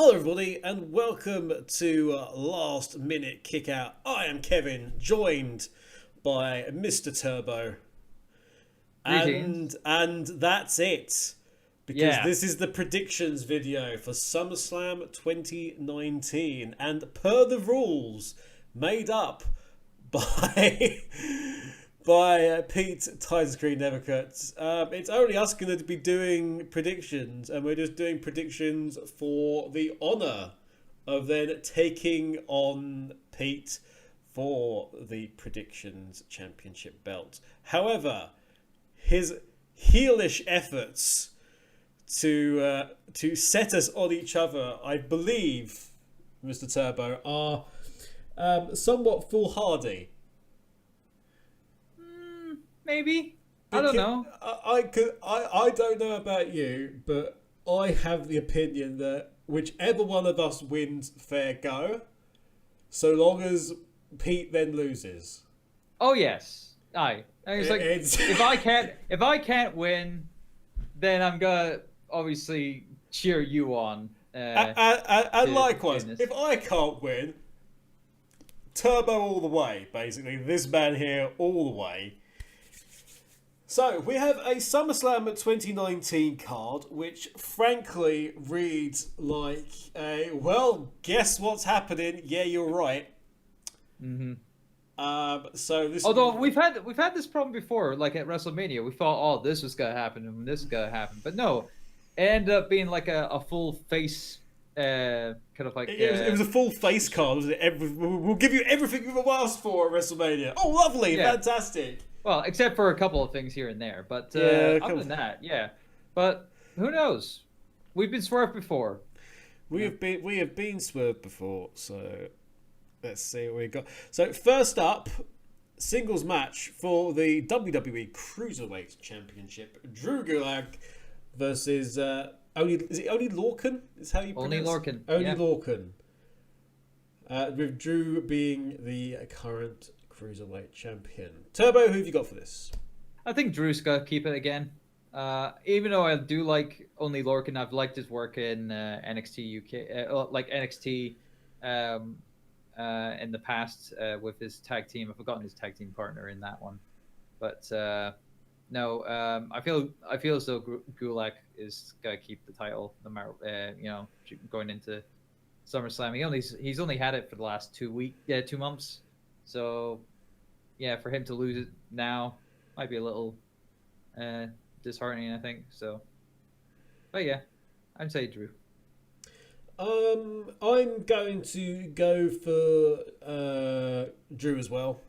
Hello everybody and welcome to Last Minute Kickout. I am Kevin, joined by Mr. Turbo. Greetings. And that's it. Because Yeah. this is the predictions video for SummerSlam 2019. And per the rules made up by Pete Titus Green Nevercuts, it's only us going to be doing predictions, and we're just doing predictions for the honour of then taking on Pete for the predictions championship belt. However, his heelish efforts to set us on each other, I believe, Mr. Turbo, are somewhat foolhardy. Maybe. I don't know. I don't know about you, but I have the opinion that whichever one of us wins, fair go, so long as Pete then loses. Oh yes. Aye. It's like if I can't win, then I'm gonna obviously cheer you on. And likewise, if I can't win, Turbo all the way. Basically, this man here all the way. So, we have a SummerSlam 2019 card, which frankly reads like a, well, guess what's happening? Yeah, you're right. Mm-hmm. So this. Although we've had this problem before, like at WrestleMania, we thought, oh, this was gonna happen and this is gonna happen, but no, it ended up being like a full face, kind of like. It was a full face card, wasn't it? We'll give you everything you've ever asked for at WrestleMania. Oh, lovely, yeah. Fantastic. Well, except for a couple of things here and there, but other than that, yeah. But who knows? We've been swerved before. We have been swerved before, so let's see what we got. So first up, singles match for the WWE Cruiserweight Championship. Drew Gulak versus only Lorcan? Is how you pronounce Lorcan. Only yeah. Lorcan. With Drew being the current Cruiserweight champion. Turbo, who have you got for this? I think Drew's got to keep it again. Even though I do like Only Lorcan, I've liked his work in NXT UK, like NXT in the past with his tag team. I've forgotten his tag team partner in that one, but no, I feel as though Gulak is gonna keep the title, no matter going into SummerSlam. He's only had it for the last 2 months. So, yeah, for him to lose it now might be a little disheartening, I think. So, but yeah, I'd say Drew. I'm going to go for Drew as well.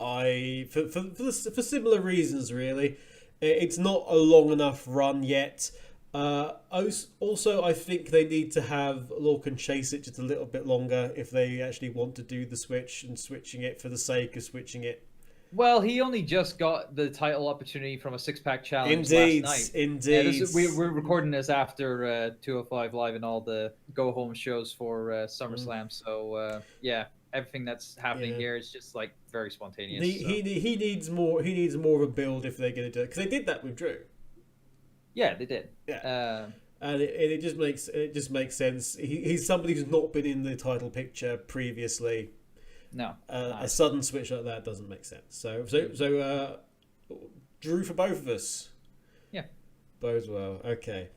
For similar reasons, really. It's not a long enough run yet. Also, I think they need to have Lorcan chase it just a little bit longer if they actually want to do the switch and switching it for the sake of switching it. Well, he only just got the title opportunity from a six-pack challenge last night. Indeed. We're recording this after 205 Live and all the go-home shows for SummerSlam. So, yeah, everything that's happening here is just like very spontaneous. He needs more. He needs more of a build if they're going to do it, because they did that with Drew. Yeah, they did. Yeah, and it just makes sense. He's somebody who's not been in the title picture previously. No, a sudden switch like that doesn't make sense. So Drew for both of us. Yeah, both well. Okay.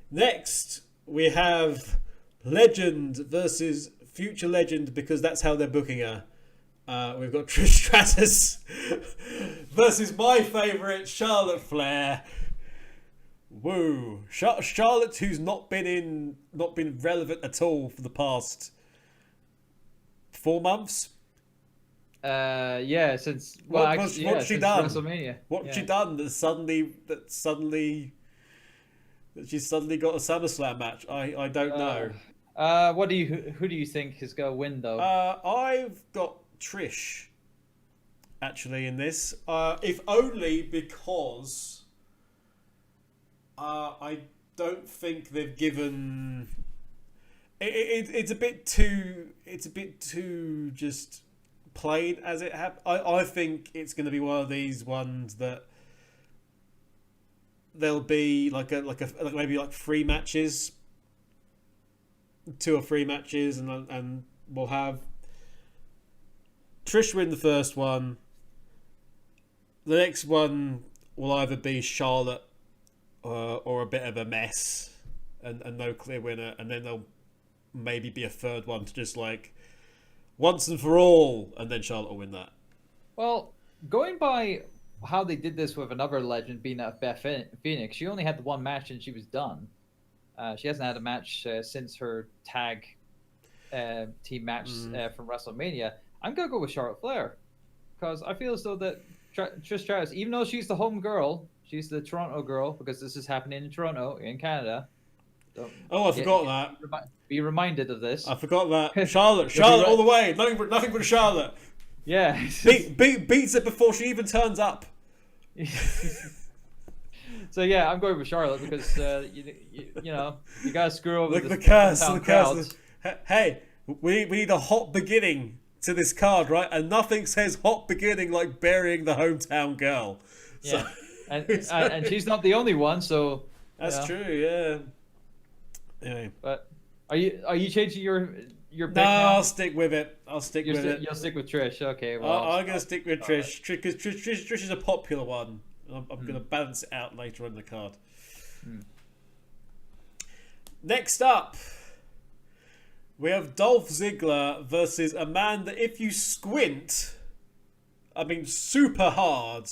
Next we have Legend versus Future Legend, because that's how they're booking her. We've got Trish Stratus versus my favourite Charlotte Flair. Woo! Charlotte, who's not been relevant at all for the past 4 months. Yeah, since what's she done? WrestleMania. What's she done that she's suddenly got a SummerSlam match? I don't know. Who do you think is gonna win though? I've got Trish actually in this. If only because I don't think they've given. It's a bit too just plain as it happened. I think it's going to be one of these ones that there'll be like maybe 3 matches 2 or 3 matches, and we'll have Trish win the first one. The next one will either be Charlotte or a bit of a mess and no clear winner, and then there'll maybe be a third one to just like once and for all, and then Charlotte will win that. Well, going by how they did this with another legend being Beth Phoenix, she only had the one match and she was done. She hasn't had a match since her tag team match from WrestleMania. I'm going to go with Charlotte Flair because I feel as though that Trish Stratus, even though she's the home girl, she's the Toronto girl because this is happening in Toronto, in Canada. So I forgot that. Be reminded of this. I forgot that. Charlotte all the way. Nothing but Charlotte. Yeah. Beats it before she even turns up. So yeah, I'm going with Charlotte because you know you gotta screw over the curse. Hey, we need a hot beginning to this card, right? And nothing says hot beginning like burying the hometown girl. Yeah, so, and she's not the only one. So that's true. Yeah. Anyway. But are you changing your pick No, now? I'll stick with it. You'll stick with Trish. Okay. Well, I'm gonna stick with Trish because Trish is a popular one. I'm going to balance it out later on the card. Next up, we have Dolph Ziggler versus a man that if you squint, I mean super hard,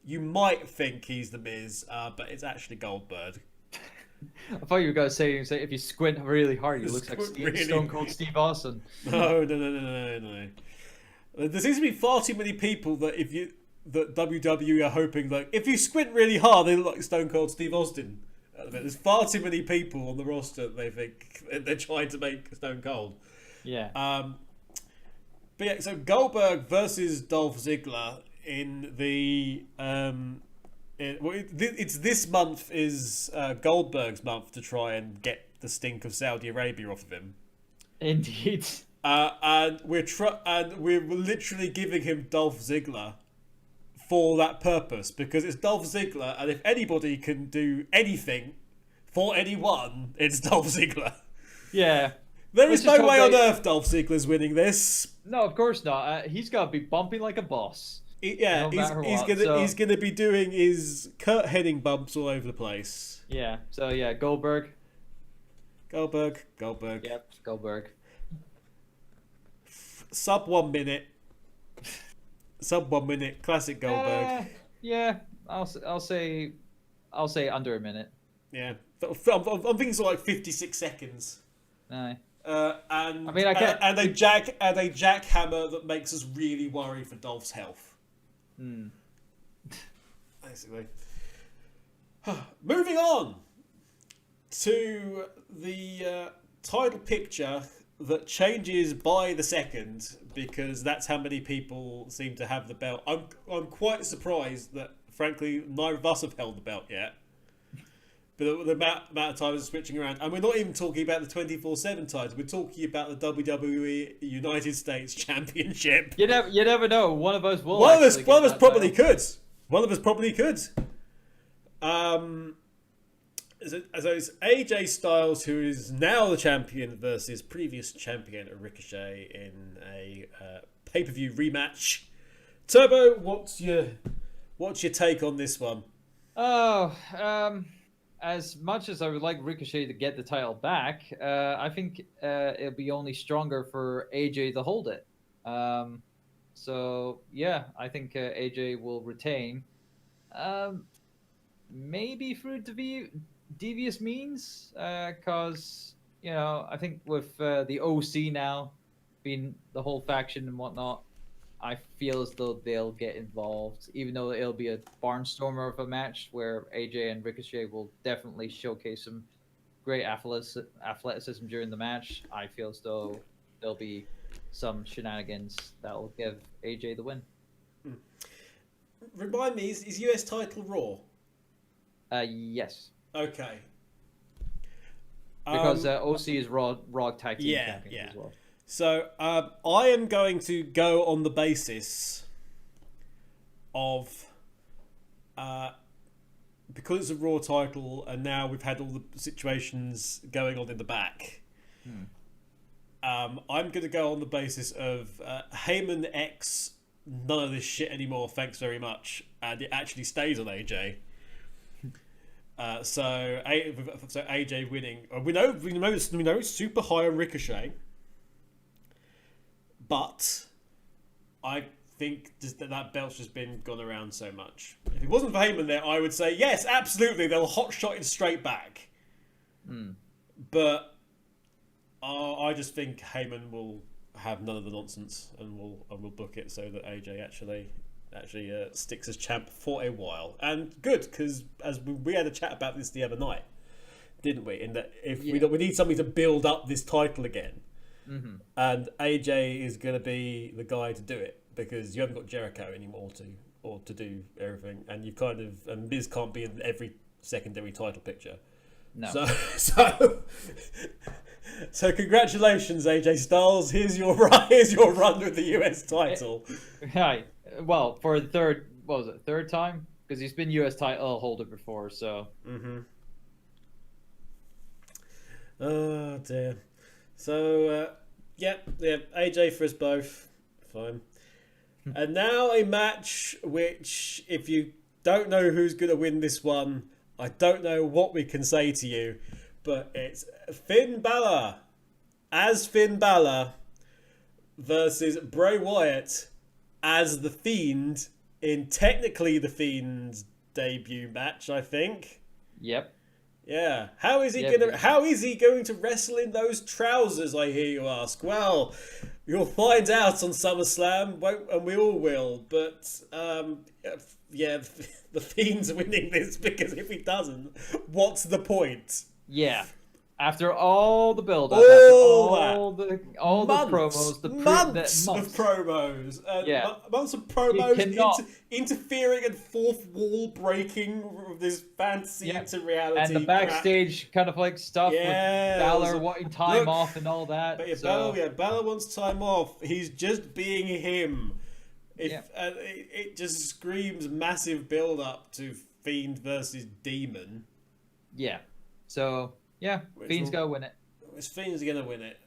you might think he's The Miz, but it's actually Goldberg. I thought you were going to say if you squint really hard, you look like Stone Cold Steve Austin. No. There seems to be far too many people that WWE are hoping that if you squint really hard, they look like Stone Cold Steve Austin. There's far too many people on the roster that they think they're trying to make Stone Cold. Yeah. But yeah, so Goldberg versus Dolph Ziggler in the it's this month is Goldberg's month to try and get the stink of Saudi Arabia off of him. Indeed. And we're literally giving him Dolph Ziggler for that purpose because it's Dolph Ziggler, and if anybody can do anything for anyone, it's Dolph Ziggler. Yeah. There is no way on earth Dolph Ziggler's winning this. No, of course not. He's got to be bumping like a boss. He's gonna be doing his Kurt Hennig bumps all over the place. Yeah. So yeah, Goldberg. Yep, Goldberg. Sub 1 minute. Classic Goldberg. Yeah, I'll say under a minute. Yeah, I'm thinking sort of like 56 seconds. No. And a jackhammer that makes us really worry for Dolph's health. Basically. Moving on to the title picture that changes by the second because that's how many people seem to have the belt. I'm quite surprised that, frankly, neither of us have held the belt yet. But the amount of time is switching around. And we're not even talking about the 24/7 title. We're talking about the WWE United States Championship. You never know. One of us will. One of us probably could. One of us probably could. So it's AJ Styles, who is now the champion, versus previous champion Ricochet in a pay-per-view rematch. Turbo, what's your take on this one? As much as I would like Ricochet to get the title back, I think it'll be only stronger for AJ to hold it. So yeah, I think AJ will retain. Maybe through devious means, because I think with the OC now being the whole faction and whatnot, I feel as though they'll get involved, even though it'll be a barnstormer of a match where AJ and Ricochet will definitely showcase some great athleticism during the match. I feel as though there'll be some shenanigans that will give AJ the win. Remind me, is US title Raw? Yes. Okay. Because OC is Raw Tag Team Champions as well. So I am going to go on the basis of because it's a Raw title and now we've had all the situations going on in the back. I'm going to go on the basis of Heyman X, none of this shit anymore, thanks very much. And it actually stays on AJ. So AJ winning. We know it's super high on Ricochet. But I think just that belt's just been gone around so much. If it wasn't for Heyman there, I would say, yes, absolutely, they'll hotshot it straight back. But I just think Heyman will have none of the nonsense and will book it so that AJ actually sticks as champ for a while. And good, because as we had a chat about this the other night, didn't we? In that if we need something to build up this title again, and AJ is going to be the guy to do it because you haven't got Jericho anymore to do everything, and you and Miz can't be in every secondary title picture. No. So congratulations, AJ Styles. Here's your run with the US title. Right. Well, for the third time? Because he's been US title holder before, so. Oh dear. So AJ for us both. Fine. And now a match which, if you don't know who's going to win this one, I don't know what we can say to you, but it's Finn Balor as Finn Balor versus Bray Wyatt as The Fiend in technically The Fiend's debut match, I think. Yep. Yeah. How is he going to wrestle in those trousers, I hear you ask? Well, you'll find out on SummerSlam, and we all will. But the Fiend's winning this, because if he doesn't, what's the point? Yeah. After all the build-up, all the promos, months of promos, months of promos interfering and fourth wall breaking of this fantasy into reality, and the backstage kind of like stuff with Balor wanting time off and all that. But Balor wants time off. He's just being him. It just screams massive build-up to Fiend versus Demon. Yeah. So. Yeah, Fiend's going to win it. Fiend's going to win it.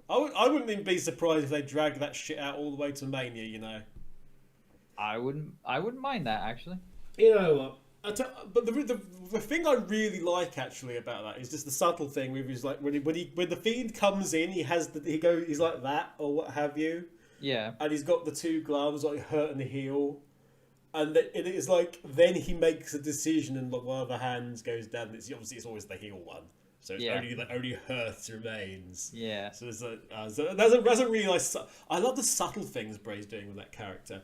I wouldn't even be surprised if they drag that shit out all the way to Mania, you know. I wouldn't mind that, actually. You know what? But the thing I really like actually about that is just the subtle thing with his, like, when the Fiend comes in, he's like that or what have you. Yeah. And he's got the two gloves like hurt in the heel. And it is like, then he makes a decision and one of the hands goes down. It's always the heel one. So it's only Hurt remains. Yeah. So it's like, that's a really nice... I love the subtle things Bray's doing with that character.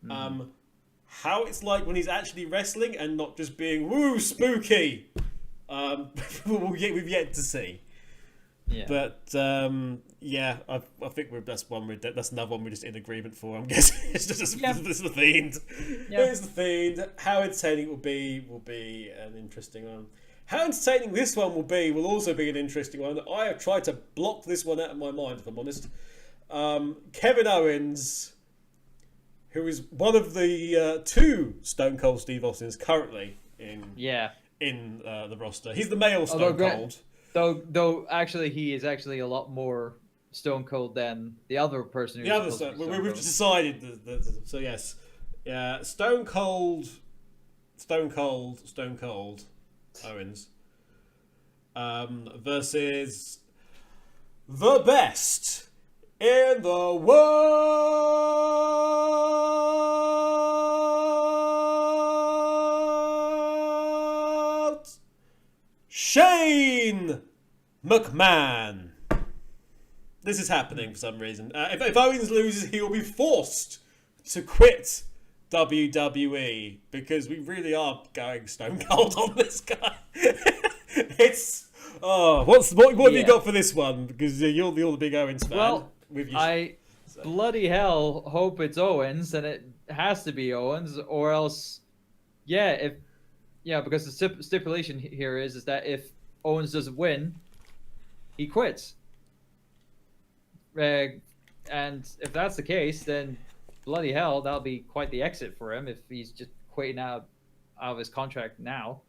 How it's like when he's actually wrestling and not just being, woo, spooky. We've yet to see. Yeah. But I think that's another one we're just in agreement for. I'm guessing it's just this is the Fiend. Yeah. It's the Fiend. How entertaining it will be an interesting one. How entertaining this one will also be an interesting one. I have tried to block this one out of my mind, if I'm honest. Kevin Owens, who is one of the two Stone Cold Steve Austins currently in the roster. He's the male Stone Cold. Though actually he is actually a lot more Stone Cold than the other person. The other Stone. We've just decided so yes, Stone Cold Owens versus the best in the world, Shane McMahon. This is happening for some reason. If Owens loses, he will be forced to quit WWE because we really are going Stone Cold on this guy. What have you got for this one? Because you're the big Owens fan. Well, bloody hell hope it's Owens, and it has to be Owens, or else, because the stipulation here is that if Owens doesn't win, he quits. And if that's the case, then bloody hell, that'll be quite the exit for him if he's just quitting out of his contract now.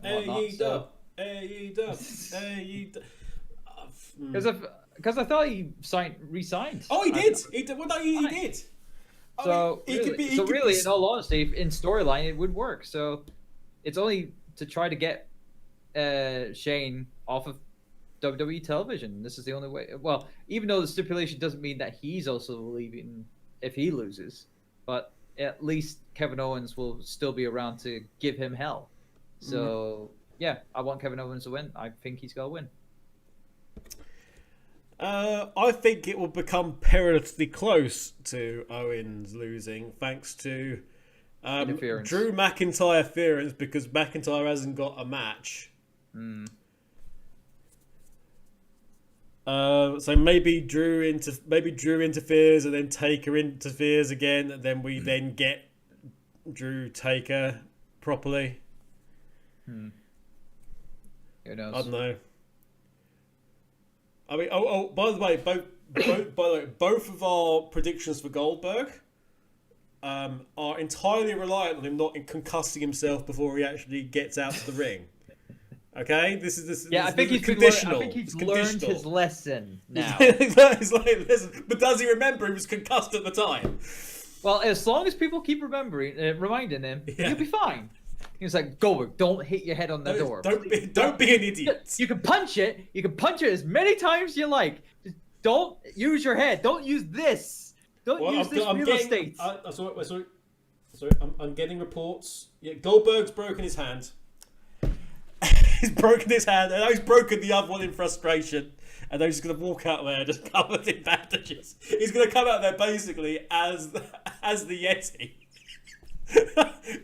Because Because I thought he re-signed. Oh, he did. He did. Well, no, he did. So, really, in all honesty, in storyline, it would work. So, it's only to try to get Shane off of WWE television. This is the only way. Well, even though the stipulation doesn't mean that he's also leaving if he loses, but at least Kevin Owens will still be around to give him hell. So, yeah, I want Kevin Owens to win. I think he's going to win. I think it will become perilously close to Owens losing, thanks to Drew McIntyre interference, because McIntyre hasn't got a match. So maybe Drew interferes, and then Taker interferes again, and then we then get Drew Taker properly. Who knows? I don't know. I mean, by the way, both of our predictions for Goldberg are entirely reliant on him not concussing himself before he actually gets out to the ring. Okay, this is I think he's conditional. I think he's learned his lesson now. But does he remember he was concussed at the time? Well, as long as people keep reminding him, he'll be fine. He's like, Goldberg, don't hit your head on the door. Don't be an idiot. You can punch it. You can punch it as many times as you like. Just don't use your head. Don't use this. Don't use this real estate. Sorry. I'm getting reports. Yeah, Goldberg's broken his hand. He's broken his hand, and now he's broken the other one in frustration. And then he's going to walk out there just covered in bandages. He's going to come out there basically as the Yeti.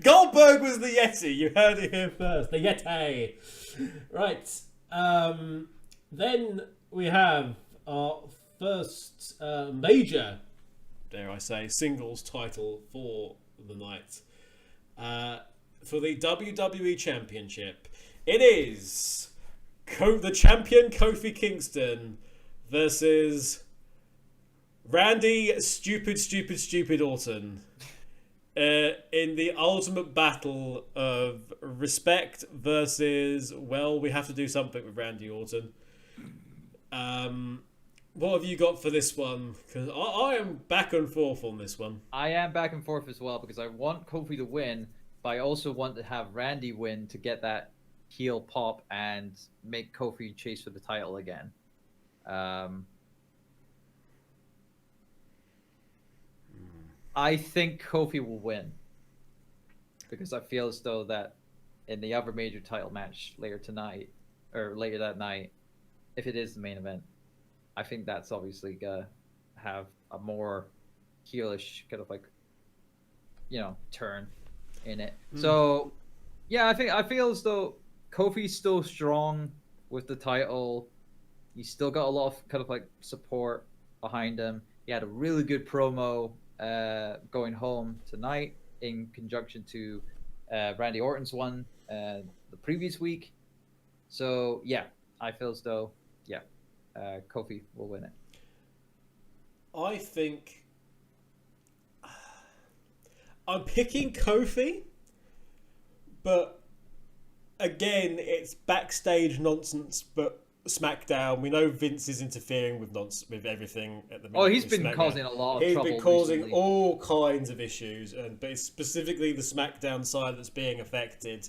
Goldberg was the Yeti. You heard it here first. The Yeti. Right. Then we have our first major, dare I say, singles title for the night. For the WWE Championship. It is the champion Kofi Kingston versus Randy Stupid Orton. In the ultimate battle of respect versus, well, we have to do something with Randy Orton. What have you got for this one? Because I am back and forth on this one. I am back and forth as well, because I want Kofi to win, but I also want to have Randy win to get that heel pop and make Kofi chase for the title again. I think Kofi will win, because I feel as though that in the other major title match later that night, if it is the main event, I think that's obviously gonna have a more heelish kind of turn in it. So yeah, I feel as though Kofi's still strong with the title. He's still got a lot of kind of support behind him. He had a really good promo going home tonight in conjunction to Randy Orton's one the previous week. So yeah, I feel as though Kofi will win it. I think I'm picking Kofi, but again, it's backstage nonsense. But SmackDown, we know Vince is interfering with everything at the minute. Oh, he's been causing a lot of trouble. He's been causing recently. all kinds of issues, but it's specifically the SmackDown side that's being affected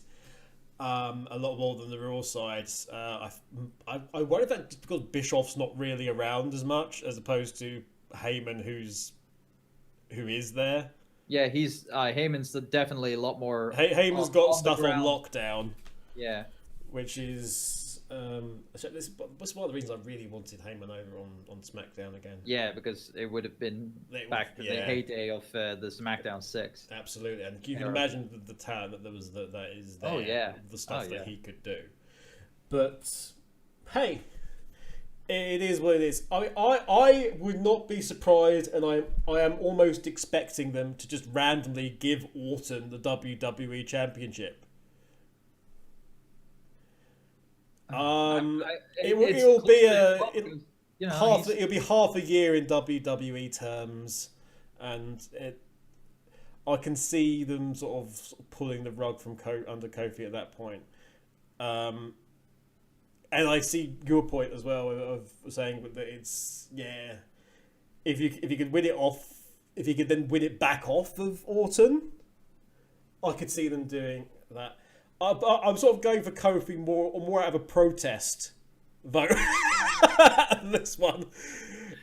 a lot more than the Raw side. I worry that just because Bischoff's not really around as much, as opposed to Heyman, who is there. Yeah, he's Heyman's definitely a lot more. Heyman's got stuff on lockdown. Yeah, which is this was one of the reasons I really wanted Heyman over on SmackDown again. Yeah, because it would have been back to the heyday of the SmackDown 6. Absolutely, and you can imagine the talent that there was that is there. Oh yeah, the stuff that he could do. But hey, it is what it is. I would not be surprised, and I am almost expecting them to just randomly give Orton the WWE Championship. It'll be half a year in WWE terms, and I can see them sort of pulling the rug from under Kofi at that point. And I see your point as well of saying that it's if you could win it off, if you could then win it back off of Orton, I could see them doing that. I'm sort of going for Kofi more out of a protest vote. This one,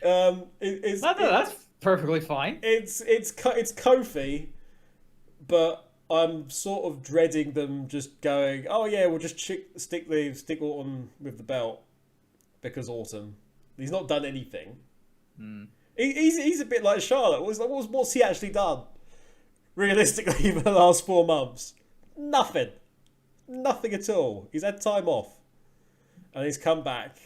that's perfectly fine. It's Kofi, but I'm sort of dreading them just going, oh yeah, we'll just stick Orton with the belt because Orton. He's not done anything. He's a bit like Charlotte. What's he actually done? Realistically, for the last 4 months, nothing at all. He's had time off, and he's come back,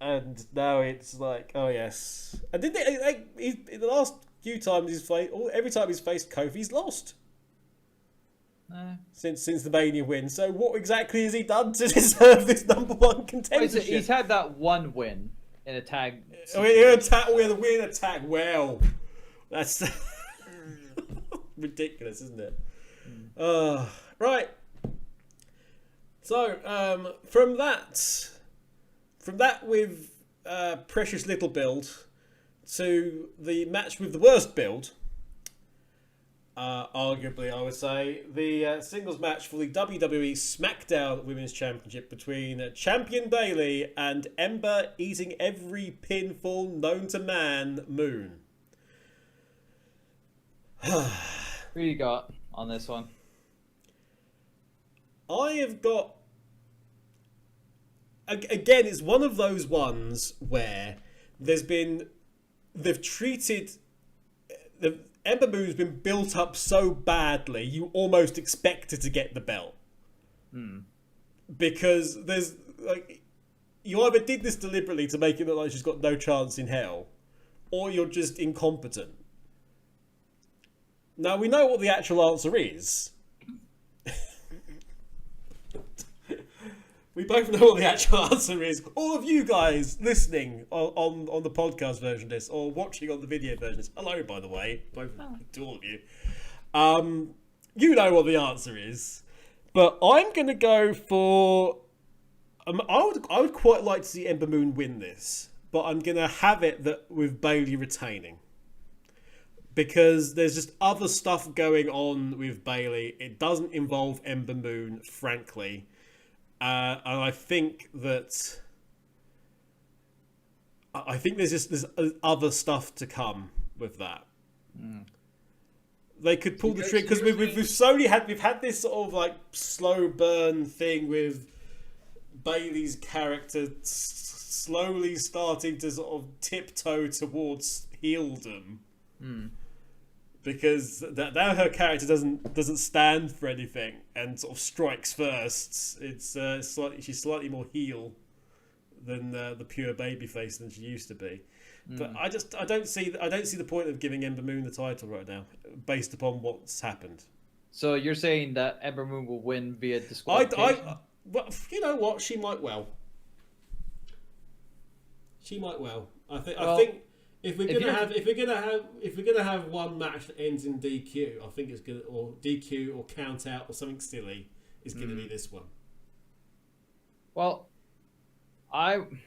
and now it's like, oh yes. And did they? In the last few times every time he's faced Kofi, he's lost. Since the Mania win. So what exactly has he done to deserve this number 1 contendership? He's had that one win in a tag. The win attack. Well, that's ridiculous, isn't it? Right. So from that with precious little build to the match with the worst build. Arguably, I would say, the singles match for the WWE SmackDown Women's Championship between champion Bayley and Ember eating every pinfall known to man, Moon. Who you got on this one? I have got... Again, it's one of those ones where they've treated... Ember Moon's been built up so badly, you almost expect her to get the belt. Because there's you either did this deliberately to make it look like she's got no chance in hell, or you're just incompetent. Now we know what the actual answer is. We both know what the actual answer is. All of you guys listening on the podcast version of this, or watching on the video version of this, hello, by the way, both to all of you. You know what the answer is, but I'm going to go for... I would quite like to see Ember Moon win this, but I'm going to have it that with Bayley retaining. Because there's just other stuff going on with Bayley. It doesn't involve Ember Moon, frankly. And I think that there's other stuff to come with that. They could pull the trigger because we've had this sort of like slow burn thing with Bayley's character slowly starting to sort of tiptoe towards heeldom. Because now her character doesn't stand for anything and sort of strikes first. She's slightly more heel than the pure babyface than she used to be. But I don't see the point of giving Ember Moon the title right now, based upon what's happened. So you're saying that Ember Moon will win via disqualification? Well, you know what? She might well. I think. If we're gonna have one match that ends in DQ, I think it's gonna or DQ or count out or something silly is gonna be this one. Well, I'm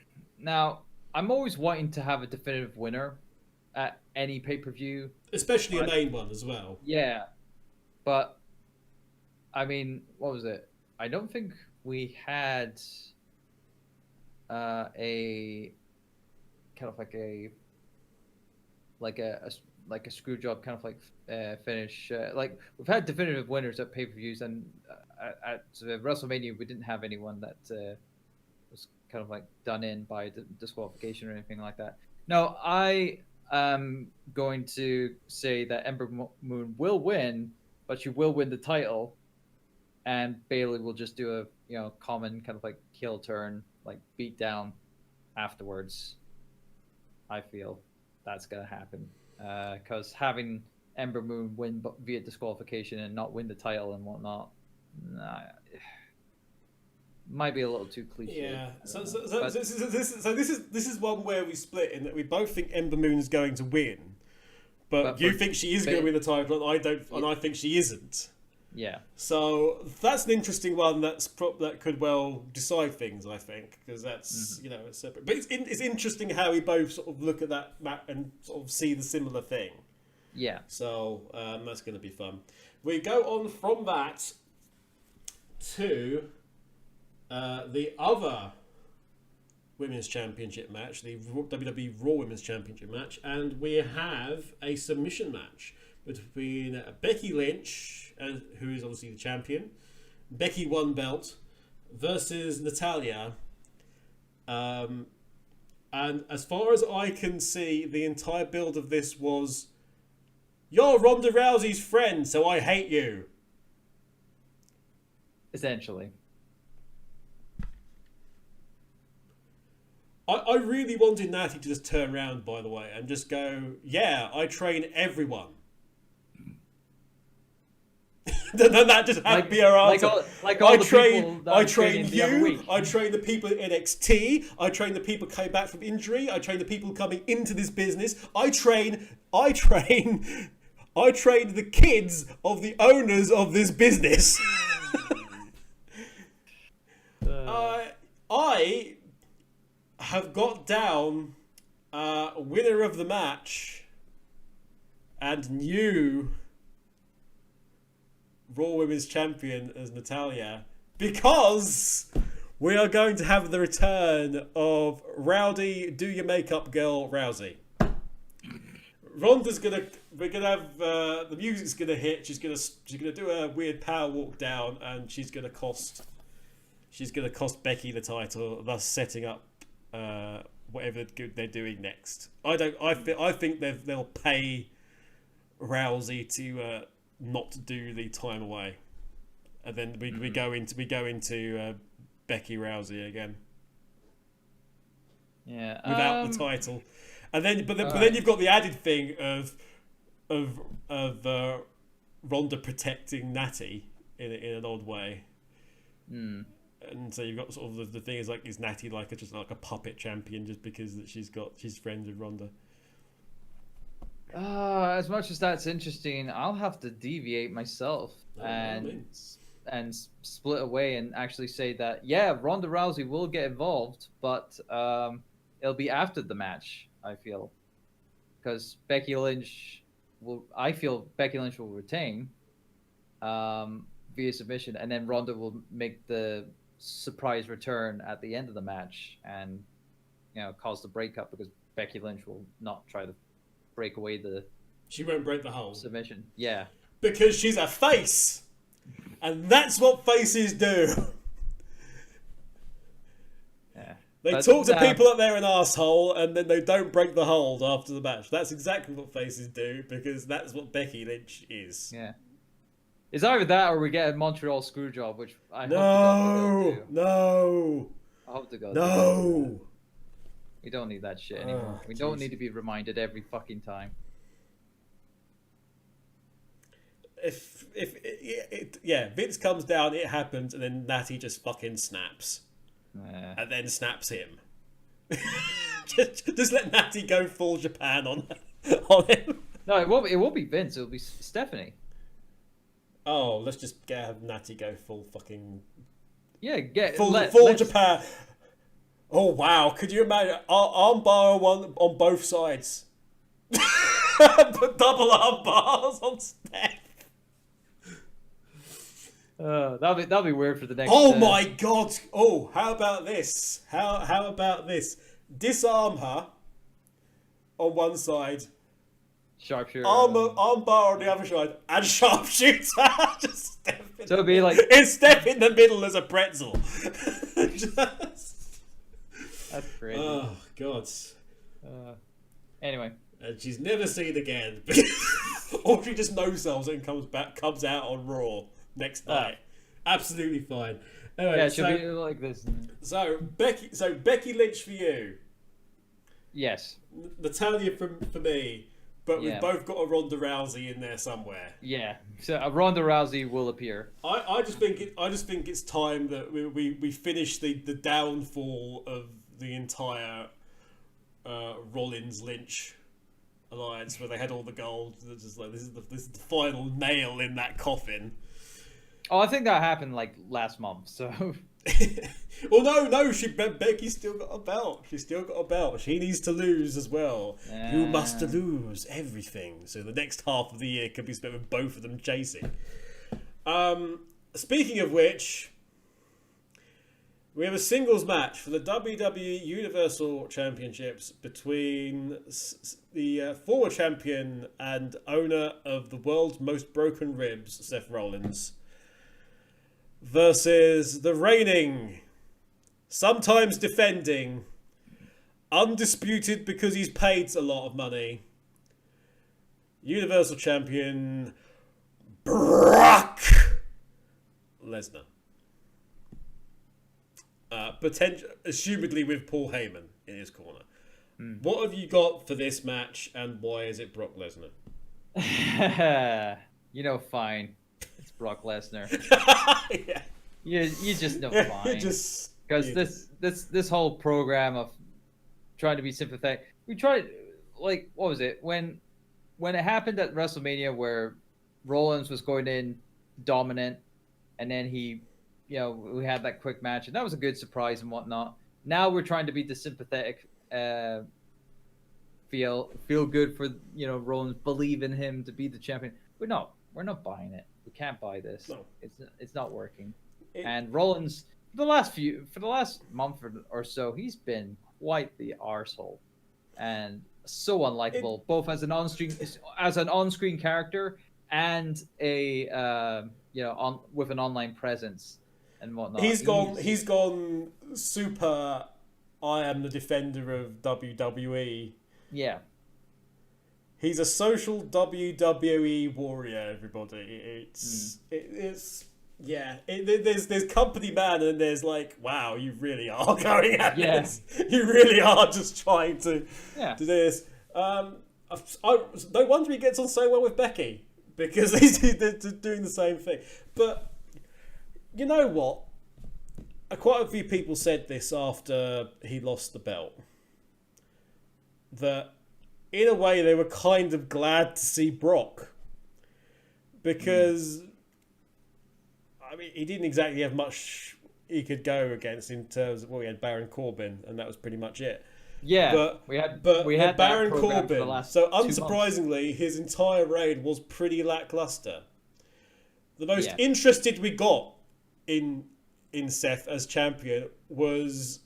always wanting to have a definitive winner at any pay-per-view, especially a main one as well. Yeah, but I mean, what was it? I don't think we had a kind of like a screw job kind of finish. Like we've had definitive winners at pay-per-views, and at WrestleMania we didn't have anyone that was kind of like done in by disqualification or anything like that. No, I am going to say that Ember Moon will win, but she will win the title, and Bayley will just do a common kind of like heel turn, like beat down afterwards. I feel that's gonna happen because having Ember Moon win via disqualification and not win the title and whatnot, might be a little too cliche. Yeah. So this is one where we split in that we both think Ember Moon is going to win, but you think she is going to win the title, and I don't, and I think she isn't. Yeah. So that's an interesting one. That could well decide things, I think, because that's it's separate. But it's interesting how we both sort of look at that map and sort of see the similar thing. Yeah. So that's going to be fun. We go on from that to the other Women's Championship match, the WWE Raw Women's Championship match, and we have a submission match between Becky Lynch, who is obviously the champion, Becky one belt, versus Natalya. And as far as I can see, the entire build of this was, "You're Ronda Rousey's friend, so I hate you." Essentially. I really wanted Nattie to just turn around, by the way, and just go, "Yeah, I train everyone." Then that just had to be her answer. I train you. I train the people at NXT. I train the people coming back from injury. I train the people coming into this business. I train the kids of the owners of this business. I have got down winner of the match and new Raw Women's Champion as Natalya, because we are going to have the return of Rowdy Do Your Makeup Girl Rousey. We're gonna have the music's gonna hit. She's gonna do a weird power walk down, and she's gonna cost Becky the title, thus setting up whatever they're doing next. I think they'll pay Rousey to not do the time away, and then we go into Becky Rousey again. Yeah, without the title, and then then you've got the added thing of Ronda protecting Nattie in an odd way. And so you've got sort of the thing is like, is Nattie just like a puppet champion just because that she's friends with Ronda? As much as that's interesting, I'll have to deviate myself and split away and actually say that Ronda Rousey will get involved, but it'll be after the match. I feel, because Becky Lynch will retain via submission, and then Ronda will make the surprise return at the end of the match and cause the breakup, because Becky Lynch will not try to break away she won't break the hold submission. Yeah, because she's a face, and that's what faces do. Yeah, they talk to people that they're an asshole, and then they don't break the hold after the match. That's exactly what faces do, because that's what Becky Lynch is. Yeah. It's either that or we get a Montreal Screwjob, which I hope to God. No. We don't need that shit anymore. We don't need to be reminded every fucking time. If Vince comes down, it happens, and then Nattie just fucking snaps, and then snaps him. just let Nattie go full Japan on him. No, it won't be Vince. It'll be Stephanie. Oh, let's just have Nattie go full fucking... Yeah, full Japan. Oh, wow. Could you imagine? Armbar on both sides. Put double armbars on Steph. That'll be weird for the next... Oh, my God. Oh, how about this? How about this? Disarm her on one side. Sharpshooter. Armbar on the other side, and sharpshooter. Just step in. So it'd be like... It's step in the middle as a pretzel. That's crazy. Oh, God. Anyway. And she's never seen again. Or she just no-sells it and comes out on Raw next night. Absolutely fine. Anyway, yeah, she'll be like this. So Becky Lynch for you. Yes. Natalya for me. But we've both got a Ronda Rousey in there somewhere. Yeah, so a Ronda Rousey will appear. I just think it's time that we finish the downfall of the entire Rollins Lynch alliance, where they had all the gold. Just like this is the final nail in that coffin. Oh, I think that happened like last month. So. Well, no, Becky's still got a belt. She's still got a belt. She needs to lose as well. You must lose everything. So the next half of the year could be spent with both of them chasing. Speaking of which, we have a singles match for the WWE Universal Championships between the former champion and owner of the world's most broken ribs, Seth Rollins, versus the reigning, sometimes defending, undisputed because he's paid a lot of money, Universal Champion Brock Lesnar. Assumedly with Paul Heyman in his corner. What have you got for this match, and why is it Brock Lesnar? Fine. It's Brock Lesnar. Yeah. You just know fine. Because this whole program of trying to be sympathetic, we tried, like, what was it? When it happened at WrestleMania where Rollins was going in dominant, and then he, we had that quick match, and that was a good surprise and whatnot. Now we're trying to be the sympathetic, feel good for, Rollins, believe in him to be the champion. We're not buying it. We can't buy this. No. It's not working. And Rollins, for the last month or so, he's been quite the arsehole and so unlikable, both as an on-screen character and with an online presence and whatnot. He's gone super. I am the defender of WWE. Yeah. He's a social WWE warrior, everybody. There's company man, and there's like, wow, you really are going at this. You really are just trying to do this. No wonder he gets on so well with Becky, because they're doing the same thing. But you know what? Quite a few people said this after he lost the belt, that in a way they were kind of glad to see Brock, because I mean, he didn't exactly have much he could go against in terms of, we had Baron Corbin, and that was pretty much it. Yeah, but we had Baron Corbin. So unsurprisingly, his entire reign was pretty lackluster. The most interested we got in Seth as champion was,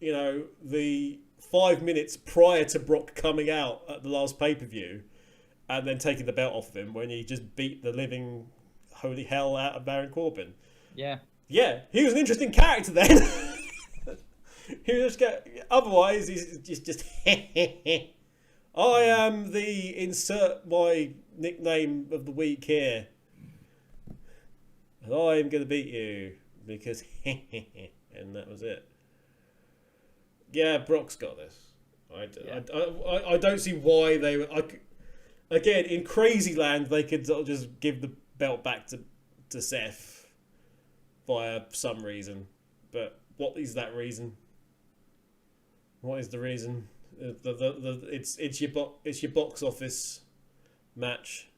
the 5 minutes prior to Brock coming out at the last pay-per-view and then taking the belt off of him, when he just beat the living holy hell out of Baron Corbin. Yeah, he was an interesting character then. He was otherwise he's just I am the insert my nickname of the week here, and I'm gonna beat you because and that was it. Yeah, Brock's got this. I don't see why they were. Again, in Crazy Land, they could sort of just give the belt back to Seth via some reason. But what is that reason? What is the reason? It's your box office match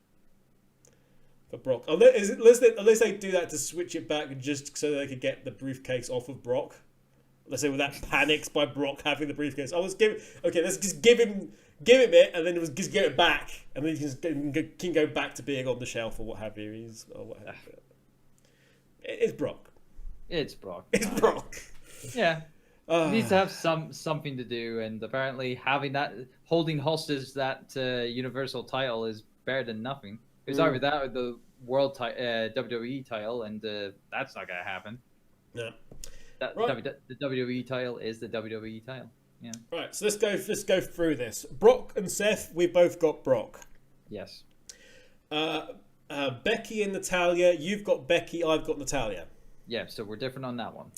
for Brock. Unless they do that to switch it back just so they could get the briefcase off of Brock. Let's say with that panics by Brock having the briefcase. Let's just give him it, and then just get it back, and then he can go back to being on the shelf or what have you. It's Brock. It's Brock. It's Brock. Yeah. He needs to have something to do, and apparently holding hostage that Universal title is better than nothing. It's either that or the world WWE title, and that's not gonna happen. Yeah. The WWE title is the WWE title. Yeah. Right. So let's go through this. Brock and Seth, we both got Brock. Yes. Becky and Natalya, you've got Becky, I've got Natalya. Yeah. So we're different on that one.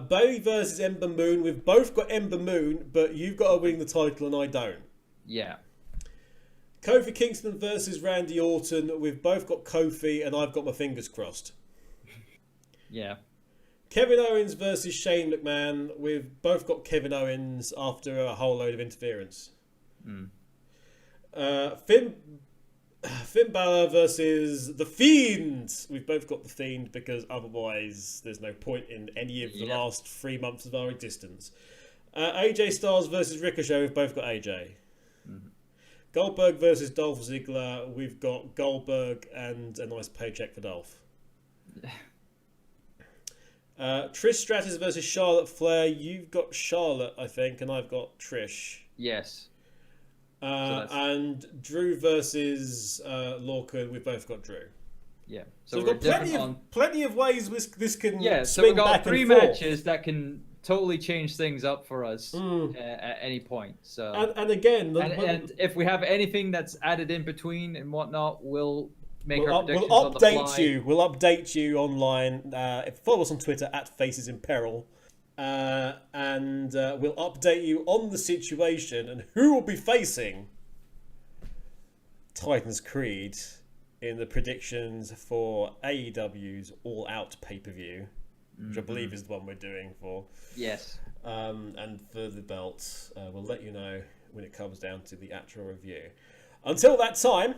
Bayley versus Ember Moon. We've both got Ember Moon, but you've got to win the title and I don't. Yeah. Kofi Kingston versus Randy Orton. We've both got Kofi and I've got my fingers crossed. Yeah. Kevin Owens versus Shane McMahon. We've both got Kevin Owens after a whole load of interference. Finn Finn Balor versus The Fiend. We've both got The Fiend because otherwise there's no point in any of the last 3 months of our existence. AJ Styles versus Ricochet. We've both got AJ. Mm-hmm. Goldberg versus Dolph Ziggler. We've got Goldberg and a nice paycheck for Dolph. Trish Stratus versus Charlotte Flair. You've got Charlotte, I think, and I've got Trish. Yes. And Drew versus Lorcan. We've both got Drew. Yeah. So we've got plenty of ways this can so we've got 3 matches that can totally change things up for us at any point. So and again, and if we have anything that's added in between and whatnot, we'll predictions we'll on the fly. We'll update you online. Follow us on Twitter at Faces in Peril. And we'll update you on the situation and who will be facing Titans Creed in the predictions for AEW's All Out pay-per-view, which I believe is the one we're doing for. Yes. And for the belt, we'll let you know when it comes down to the actual review. Until that time,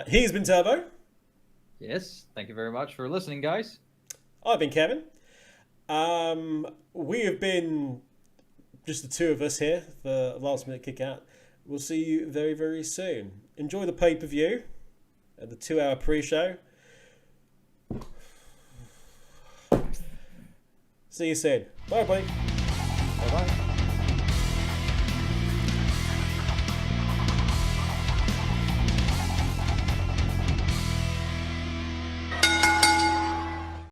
he's been Turbo. Yes, thank you very much for listening, guys. I've been Kevin. We have been just the two of us here for Last Minute Kick Out. We'll see you very, very soon. Enjoy the pay-per-view and the 2-hour pre-show. See you soon. Bye, bye. Bye-bye.